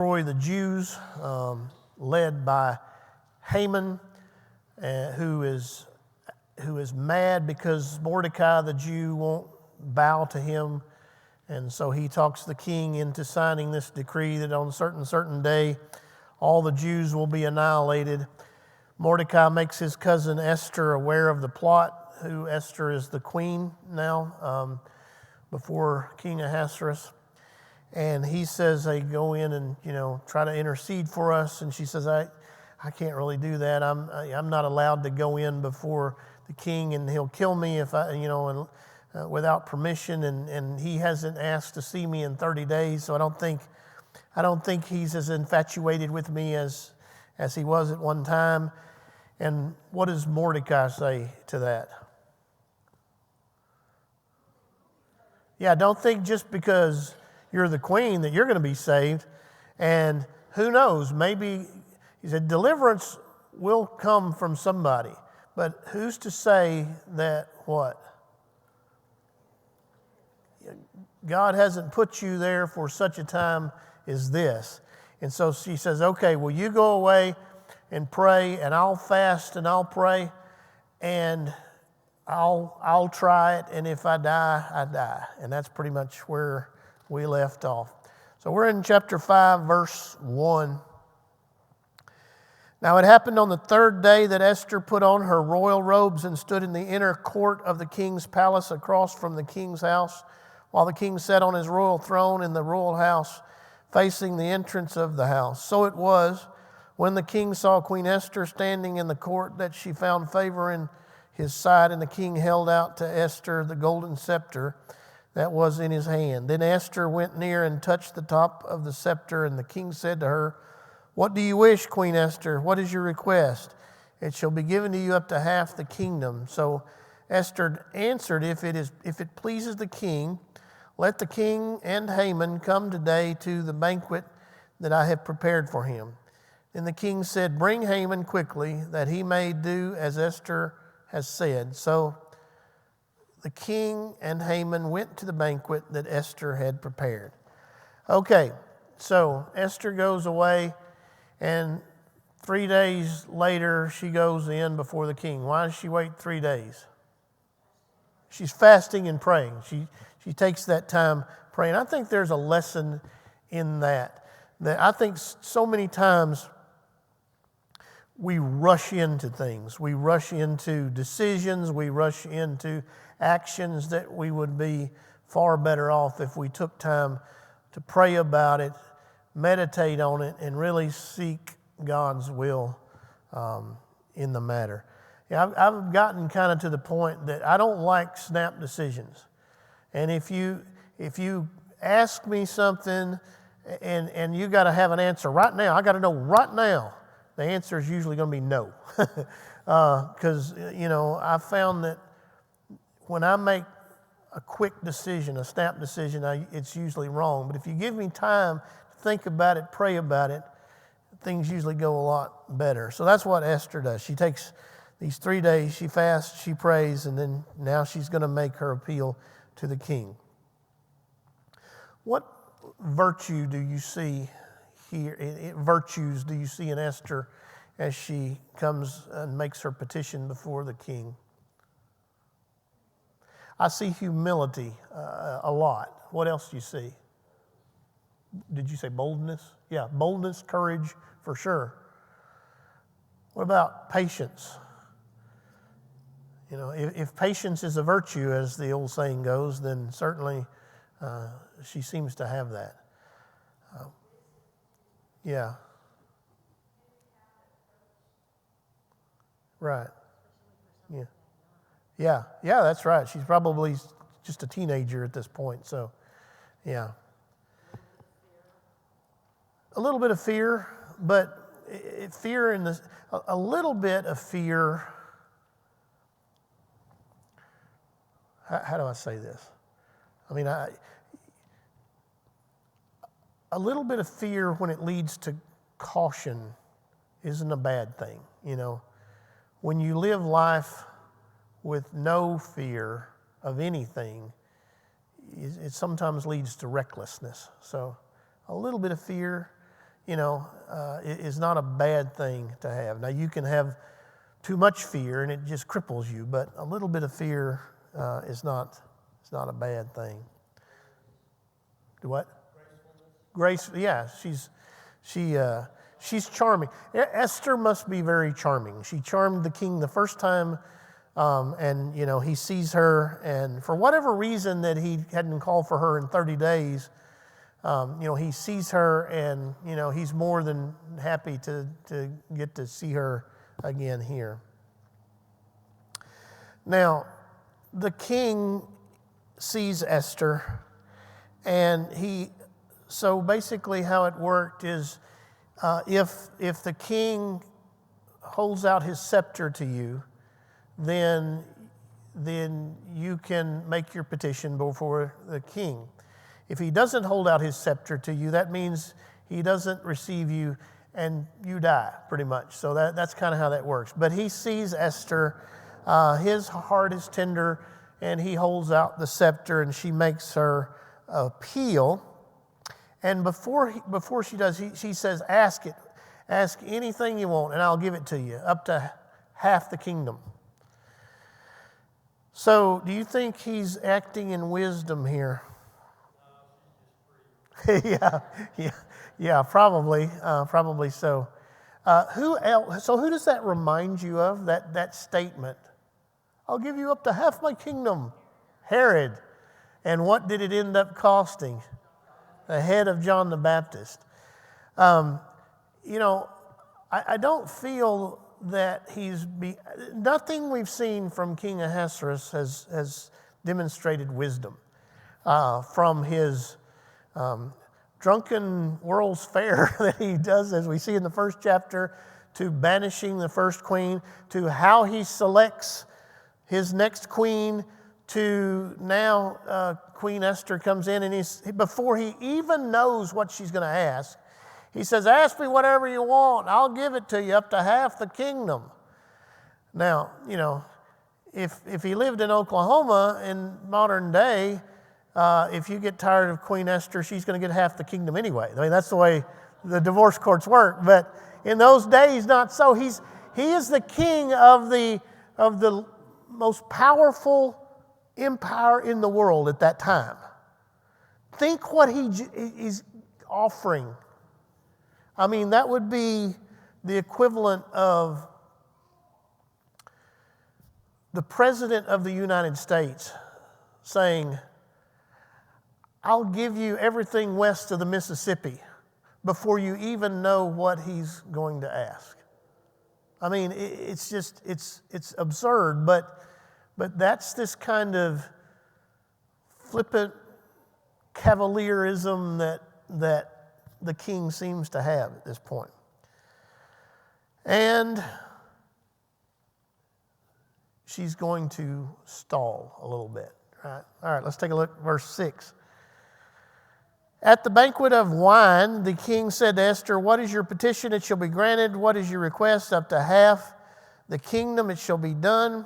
destroy the Jews, led by Haman, who is mad because Mordecai the Jew won't bow to him. And so he talks the king into signing this decree that on a certain day, all the Jews will be annihilated. Mordecai makes his cousin Esther aware of the plot, who Esther is the queen now, before King Ahasuerus. And he says they go in and, try to intercede for us. And she says, I can't really do that. I'm not allowed to go in before the king, and he'll kill me if without permission. And he hasn't asked to see me in 30 days. So I don't think he's as infatuated with me as he was at one time. And what does Mordecai say to that? Yeah, don't think just because you're the queen that you're going to be saved. And who knows, maybe, he said, deliverance will come from somebody. But who's to say that what? God hasn't put you there for such a time as this. And so she says, okay, well, you go away and pray, and I'll fast and I'll pray, and I'll try it, and if I die, I die. And that's pretty much where we left off. So we're in chapter 5, verse 1. Now it happened on the third day that Esther put on her royal robes and stood in the inner court of the king's palace across from the king's house, while the king sat on his royal throne in the royal house, facing the entrance of the house. So it was, when the king saw Queen Esther standing in the court, that she found favor in his sight, and the king held out to Esther the golden scepter that was in his hand. Then Esther went near and touched the top of the scepter, and the king said to her, "What do you wish, Queen Esther? What is your request? It shall be given to you up to half the kingdom." So Esther answered, if it pleases the king, let the king and Haman come today to the banquet that I have prepared for him. Then the king said, "Bring Haman quickly, that he may do as Esther has said." So the king and Haman went to the banquet that Esther had prepared. Okay, so Esther goes away, and 3 days later she goes in before the king. Why does she wait 3 days? She's fasting and praying. She takes that time praying. I think there's a lesson in that I think so many times we rush into things. We rush into decisions. We rush into actions that we would be far better off if we took time to pray about it, meditate on it, and really seek God's will in the matter. Yeah, I've gotten kind of to the point that I don't like snap decisions. And if you ask me something and you got to have an answer right now, I got to know right now, the answer is usually going to be no. Because, I found that when I make a quick decision, a snap decision, it's usually wrong. But if you give me time to think about it, pray about it, things usually go a lot better. So that's what Esther does. She takes these 3 days, she fasts, she prays, and then now she's going to make her appeal to the king. What virtue do you see here? Virtues do you see in Esther as she comes and makes her petition before the king? I see humility a lot. What else do you see? Did you say boldness? Yeah, boldness, courage, for sure. What about patience? If patience is a virtue, as the old saying goes, then certainly she seems to have that. Yeah. Right. Yeah, that's right. She's probably just a teenager at this point, so yeah. A little bit of fear, but a little bit of fear. How do I say this? A little bit of fear when it leads to caution isn't a bad thing. When you live life with no fear of anything, it sometimes leads to recklessness. So a little bit of fear is not a bad thing to have. Now, you can have too much fear and it just cripples you, but a little bit of fear is not a bad thing. Do what? Grace, yeah, she's charming. Esther must be very charming. She charmed the king the first time, and he sees her, and for whatever reason that he hadn't called for her in 30 days, he sees her, and he's more than happy to get to see her again here. Now, the king sees Esther, and so basically how it worked is, if the king holds out his scepter to you, then you can make your petition before the king. If he doesn't hold out his scepter to you, that means he doesn't receive you and you die, pretty much. So that's kind of how that works. But he sees Esther, his heart is tender, and he holds out the scepter, and she makes her appeal. And before she does, she says, ask anything you want, and I'll give it to you, up to half the kingdom. So do you think he's acting in wisdom here? Yeah, probably so. Who else? So who does that remind you of, that statement? I'll give you up to half my kingdom. Herod. And what did it end up costing? The head of John the Baptist. I don't feel that nothing we've seen from King Ahasuerus has demonstrated wisdom. From his drunken World's Fair that he does, as we see in the first chapter, to banishing the first queen, to how he selects his next queen, to now Queen Esther comes in, and before he even knows what she's going to ask, he says, ask me whatever you want. I'll give it to you, up to half the kingdom. Now, if he lived in Oklahoma in modern day, if you get tired of Queen Esther, she's going to get half the kingdom anyway. I mean, that's the way the divorce courts work. But in those days, not so. He is the king of the most powerful empire in the world at that time. Think what he is offering. I mean, that would be the equivalent of the President of the United States saying, I'll give you everything west of the Mississippi before you even know what he's going to ask. I mean, it's absurd, but that's this kind of flippant cavalierism that the king seems to have at this point. And she's going to stall a little bit. Right? All right, let's take a look at verse 6. At the banquet of wine, the king said to Esther, what is your petition? It shall be granted. What is your request? Up to half the kingdom, it shall be done.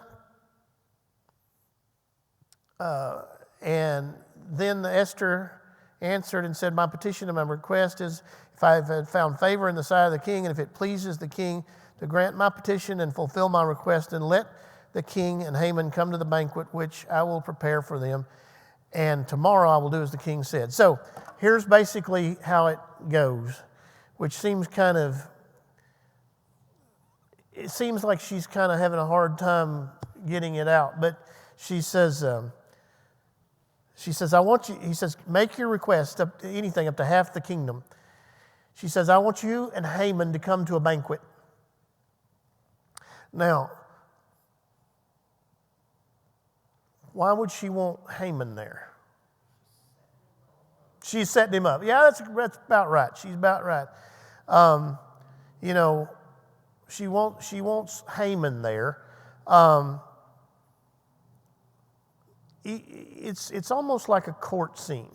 And then Esther answered and said, my petition and my request is, if I have found favor in the sight of the king, and if it pleases the king to grant my petition and fulfill my request, then let the king and Haman come to the banquet, which I will prepare for them. And tomorrow I will do as the king said. So here's basically how it goes, which seems it seems like she's kind of having a hard time getting it out. But she says, I want you, he says, make your request up to anything, up to half the kingdom. She says, I want you and Haman to come to a banquet. Now, why would she want Haman there? She's setting him up. Yeah, that's about right. She's about right. She wants Haman there. It's almost like a court scene.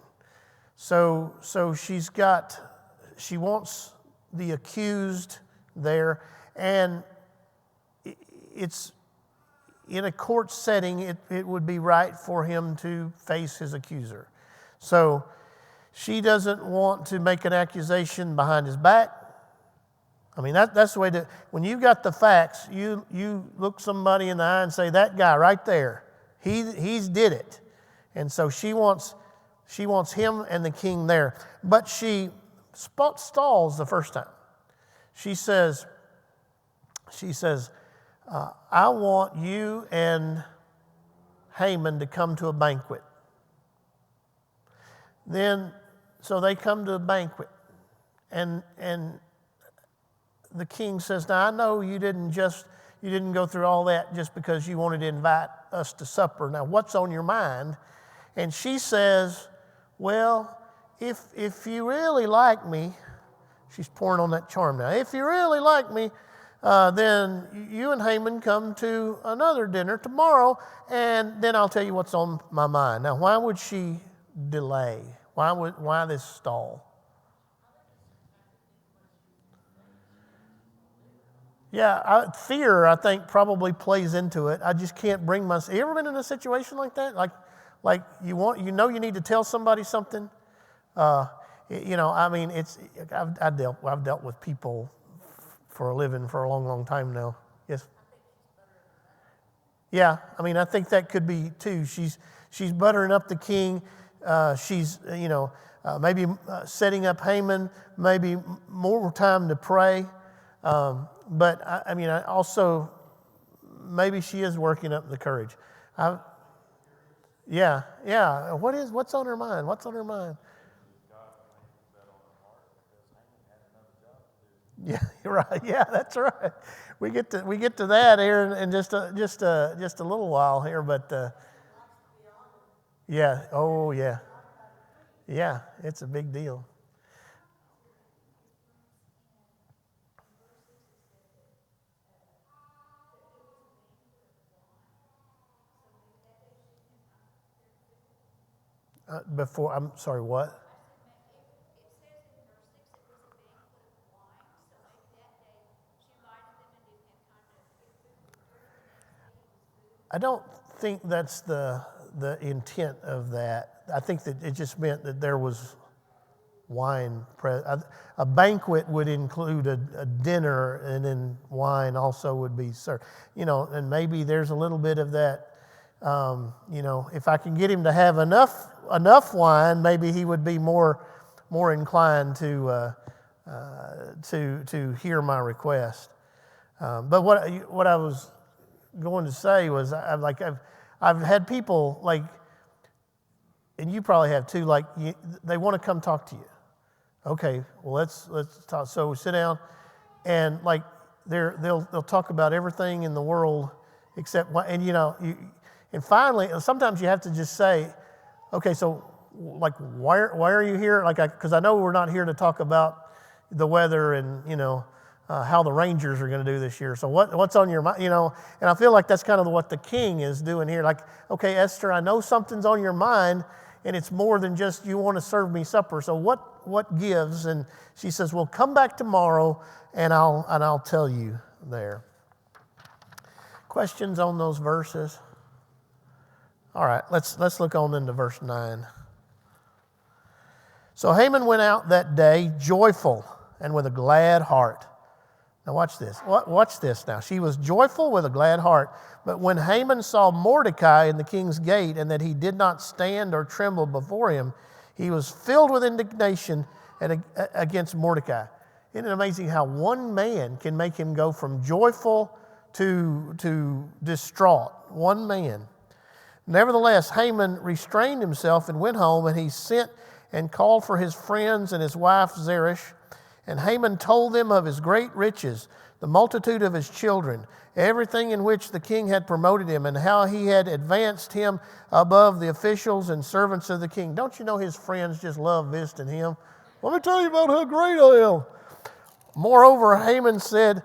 So she wants the accused there, and it's in a court setting. It would be right for him to face his accuser. So She doesn't want to make an accusation behind his back. I mean, that's the way to, when you've got the facts, you look somebody in the eye and say, that guy right there, he's did it. And so she wants him and the king there. But she stalls the first time. She says, I want you and Haman to come to a banquet. Then, so they come to a banquet, and the king says, now I know you didn't go through all that just because you wanted to invite us to supper. Now what's on your mind? And she says, well, if you really like me, she's pouring on that charm now. If you really like me, then you and Haman come to another dinner tomorrow, and then I'll tell you what's on my mind. Now, why would she delay? Why this stall? Yeah, fear, I think, probably plays into it. I just can't bring myself. You ever been in a situation like that? Like you need to tell somebody something. I mean, I've dealt with people for a living for a long, long time now. Yes. Yeah, I mean, I think that could be too. She's buttering up the king. She's maybe setting up Haman. Maybe more time to pray. But I mean, I also maybe she is working up the courage. Yeah. What's on her mind? What's on her mind? Yeah, you're right. Yeah, that's right. We get to that here in just a little while here, but yeah. Oh yeah. Yeah, it's a big deal. I'm sorry, what? I don't think that's the intent of that. I think that it just meant that there was wine. A banquet would include a dinner, and then wine also would be served. And maybe there's a little bit of that. If I can get him to have enough wine, maybe he would be more inclined to hear my request. But what I was going to say was, I've had people like, and you probably have too. Like they want to come talk to you. Okay, well let's talk. So we sit down, and like they'll talk about everything in the world except and finally sometimes you have to just say, okay, so like why are you here? Because I know we're not here to talk about the weather and how the Rangers are going to do this year. So what's on your mind? And I feel like that's kind of what the king is doing here. Like, okay, Esther, I know something's on your mind, and it's more than just you want to serve me supper. So what gives? And she says, well, come back tomorrow, and I'll tell you there. Questions on those verses? All right, let's look on into verse 9. So Haman went out that day joyful and with a glad heart. Now watch this. Watch this now. She was joyful with a glad heart. But when Haman saw Mordecai in the king's gate, and that he did not stand or tremble before him, he was filled with indignation against Mordecai. Isn't it amazing how one man can make him go from joyful to distraught? One man. Nevertheless, Haman restrained himself and went home, and he sent and called for his friends and his wife Zeresh. And Haman told them of his great riches, the multitude of his children, everything in which the king had promoted him, and how he had advanced him above the officials and servants of the king. Don't you know his friends just love visiting him? Let me tell you about how great I am. Moreover, Haman said,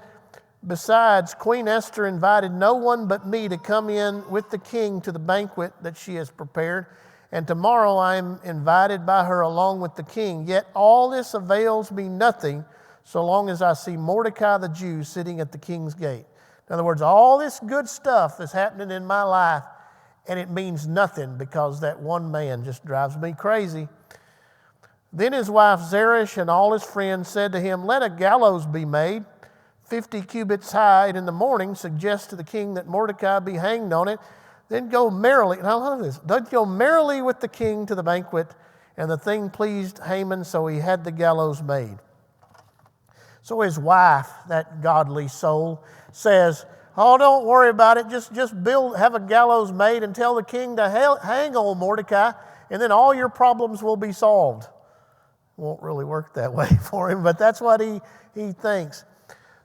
besides, Queen Esther invited no one but me to come in with the king to the banquet that she has prepared. And tomorrow I am invited by her along with the king. Yet all this avails me nothing so long as I see Mordecai the Jew sitting at the king's gate. In other words, all this good stuff is happening in my life, and it means nothing because that one man just drives me crazy. Then his wife Zeresh and all his friends said to him, let a gallows be made, 50 cubits high, and in the morning suggest to the king that Mordecai be hanged on it. Then go merrily, and I love this, then go merrily with the king to the banquet. And the thing pleased Haman, so he had the gallows made. So his wife, that godly soul, says, oh, don't worry about it. Just have a gallows made and tell the king to hang old Mordecai, and then all your problems will be solved. Won't really work that way for him, but that's what he thinks.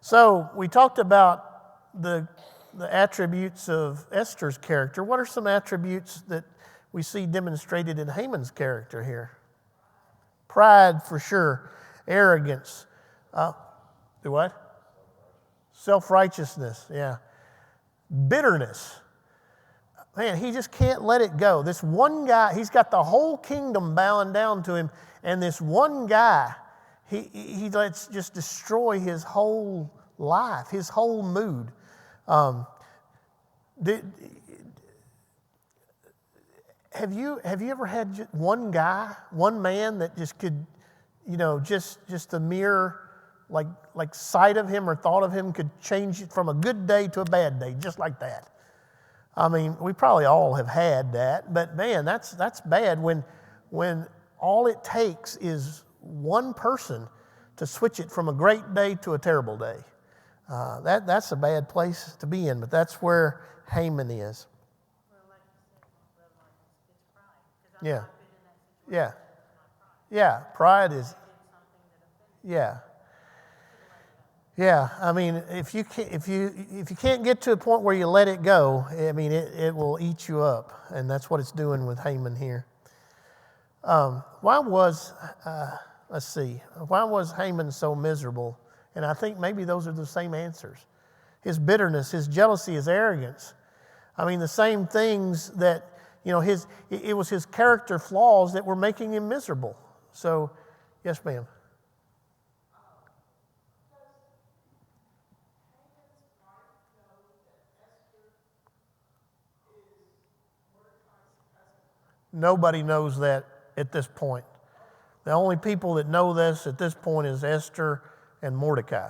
So we talked about the attributes of Esther's character. What are some attributes that we see demonstrated in Haman's character here? Pride, for sure. Arrogance. Do what? Self-righteousness, yeah. Bitterness. Man, he just can't let it go. This one guy, he's got the whole kingdom bowing down to him, and this one guy, he lets just destroy his whole life, his whole mood. Have you ever had one guy, one man that just could, just the mere like sight of him or thought of him could change it from a good day to a bad day, just like that? I mean, we probably all have had that, but man, that's bad when all it takes is one person to switch it from a great day to a terrible day. That's a bad place to be in, but that's where Haman is. Yeah. Yeah. Yeah. Pride is. Yeah. Yeah. I mean, if you can't get to a point where you let it go, I mean, it will eat you up, and that's what it's doing with Haman here. Why was Haman so miserable? And I think maybe those are the same answers. His bitterness, his jealousy, his arrogance. I mean, the same things that, it was his character flaws that were making him miserable. So, yes, ma'am. Nobody knows that at this point. The only people that know this at this point is Esther and Mordecai.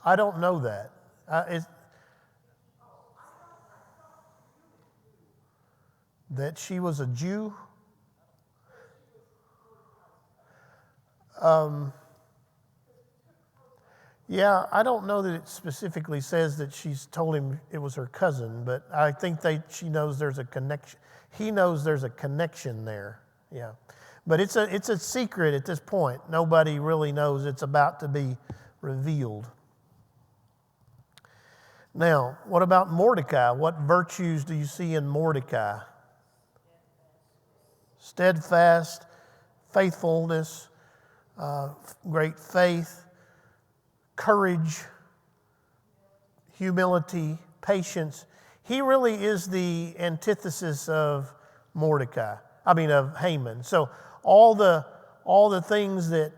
I don't know that. That she was a Jew? Yeah, I don't know that it specifically says that she's told him it was her cousin, but I think she knows there's a connection. He knows there's a connection there. Yeah. But it's a secret at this point. Nobody really knows. It's about to be revealed. Now, what about Mordecai? What virtues do you see in Mordecai? Steadfast, faithfulness, great faith, courage, humility, patience. He really is the antithesis of of Haman. So all the things that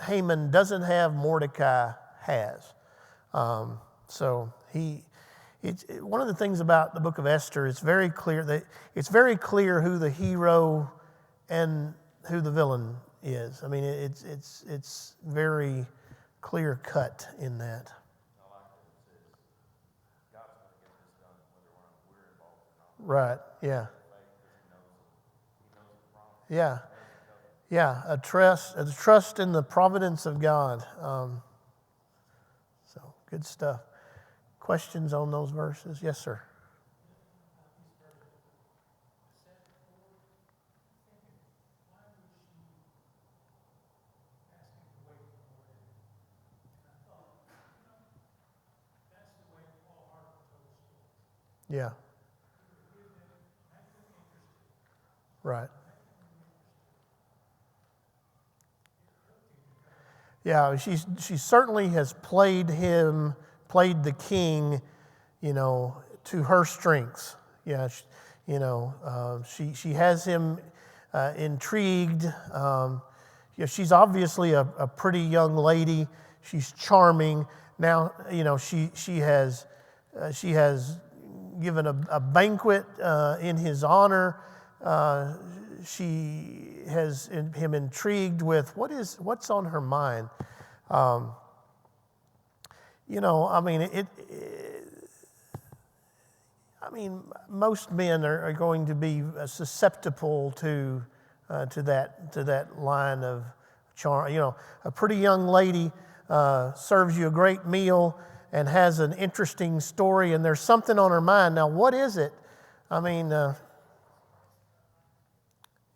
Haman doesn't have, Mordecai has. So one of the things about the book of Esther, it's very clear who the hero and who the villain is. I mean, it's very clear cut in that. Right. Yeah. Yeah. Yeah. A trust in the providence of God. So good stuff. Questions on those verses? Yes, sir. Yeah. Right. Yeah, she certainly has played the king, to her strengths. Yeah, she has him intrigued. She's obviously a pretty young lady. she's charming. Now, she has given a banquet in his honor. She has him intrigued with what's on her mind. Most men are going to be susceptible to that line of charm. A pretty young lady serves you a great meal and has an interesting story, and there's something on her mind. Now, what is it?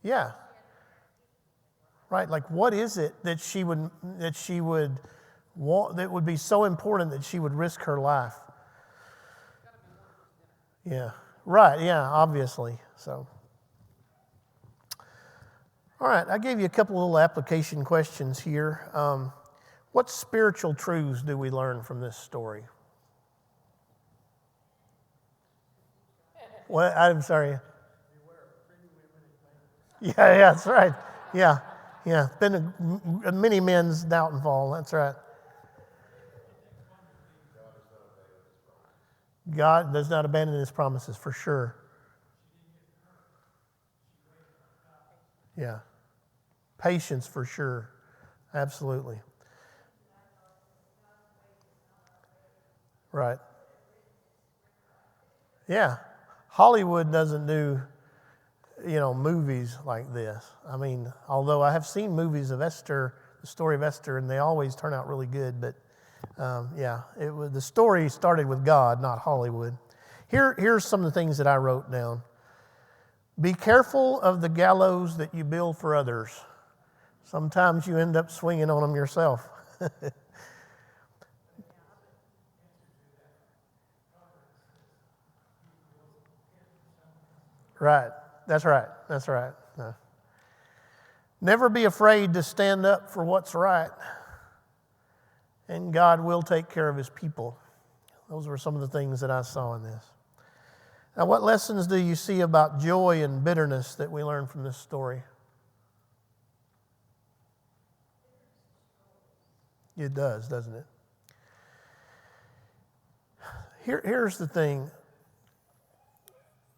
Yeah, right. Like, what is it that she would want, that would be so important that she would risk her life? Yeah, right. Yeah, obviously. So, all right. I gave you a couple little application questions here. What spiritual truths do we learn from this story? What? I'm sorry. Yeah, that's right. Yeah. Been many men's downfall. That's right. God does not abandon his promises, for sure. Yeah. Patience, for sure. Absolutely. Right. Yeah. Hollywood doesn't do, movies like this. Although I have seen movies of Esther, the story of Esther, and they always turn out really good, but the story started with God, not Hollywood. Here's some of the things that I wrote down. Be careful of the gallows that you build for others. Sometimes you end up swinging on them yourself. Right. That's right. No. Never be afraid to stand up for what's right. And God will take care of his people. Those were some of the things that I saw in this. Now, what lessons do you see about joy and bitterness that we learn from this story? It does, doesn't it? Here's the thing.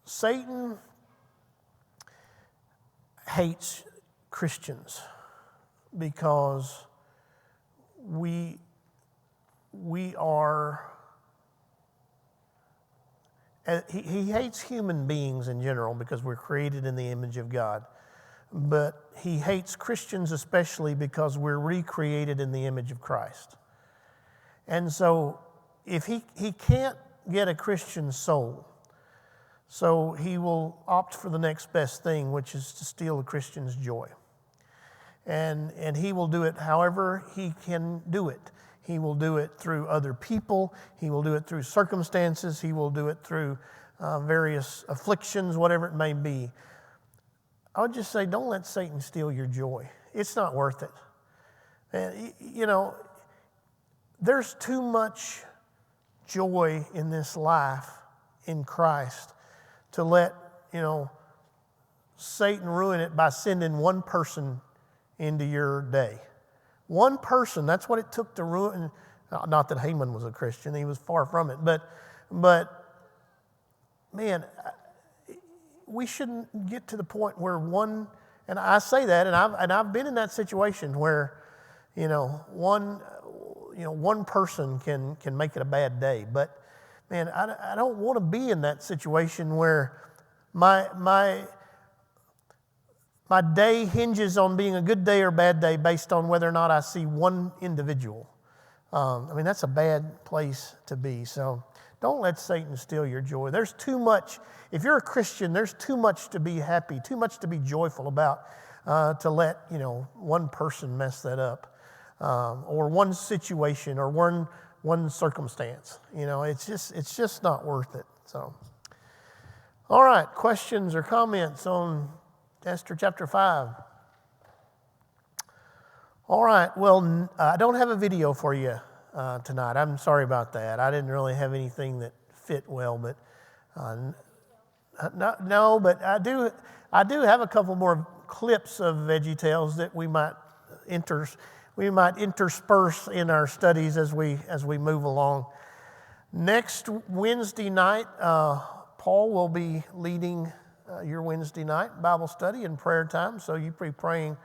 Satan hates Christians because we are... He hates human beings in general because we're created in the image of God. But he hates Christians especially because we're recreated in the image of Christ. And so if he can't get a Christian soul, so he will opt for the next best thing, which is to steal a Christian's joy. And he will do it however he can do it. He will do it through other people. He will do it through circumstances. He will do it through various afflictions, whatever it may be. I would just say, don't let Satan steal your joy. It's not worth it. And, there's too much joy in this life in Christ to let, Satan ruin it by sending one person into your day. One person, that's what it took to ruin. Not that Haman was a Christian, he was far from it. But man, we shouldn't get to the point where one, and I say that, and I've been in that situation where, one person can make it a bad day. But man, I don't want to be in that situation where my day hinges on being a good day or bad day based on whether or not I see one individual. That's a bad place to be. So don't let Satan steal your joy. There's too much. If you're a Christian, there's too much to be happy, too much to be joyful about to let one person mess that up, or one situation or one circumstance. It's just not worth it. So, all right, questions or comments on Esther chapter 5. All right, well, I don't have a video for you tonight. I'm sorry about that. I didn't really have anything that fit well, but no, but I do have a couple more clips of VeggieTales that we might we might intersperse in our studies as we move along. Next Wednesday night, Paul will be leading your Wednesday night Bible study and prayer time, so you be praying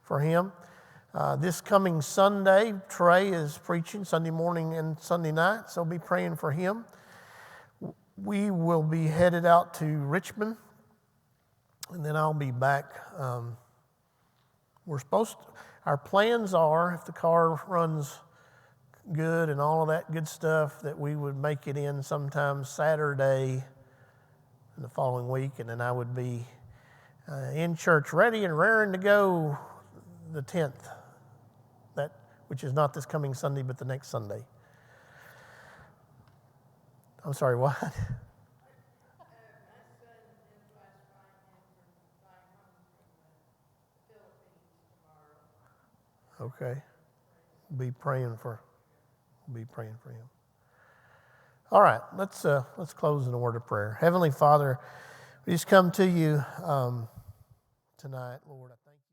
for him. This coming Sunday, Trey is preaching Sunday morning and Sunday night, so be praying for him. We will be headed out to Richmond, and then I'll be back. Our plans are, if the car runs good and all of that good stuff, that we would make it in sometime Saturday in the following week, and then I would be in church ready and raring to go the 10th, which is not this coming Sunday, but the next Sunday. I'm sorry, what? Okay. Be praying for him. All right, let's close in a word of prayer. Heavenly Father, we just come to you tonight, Lord. I thank you.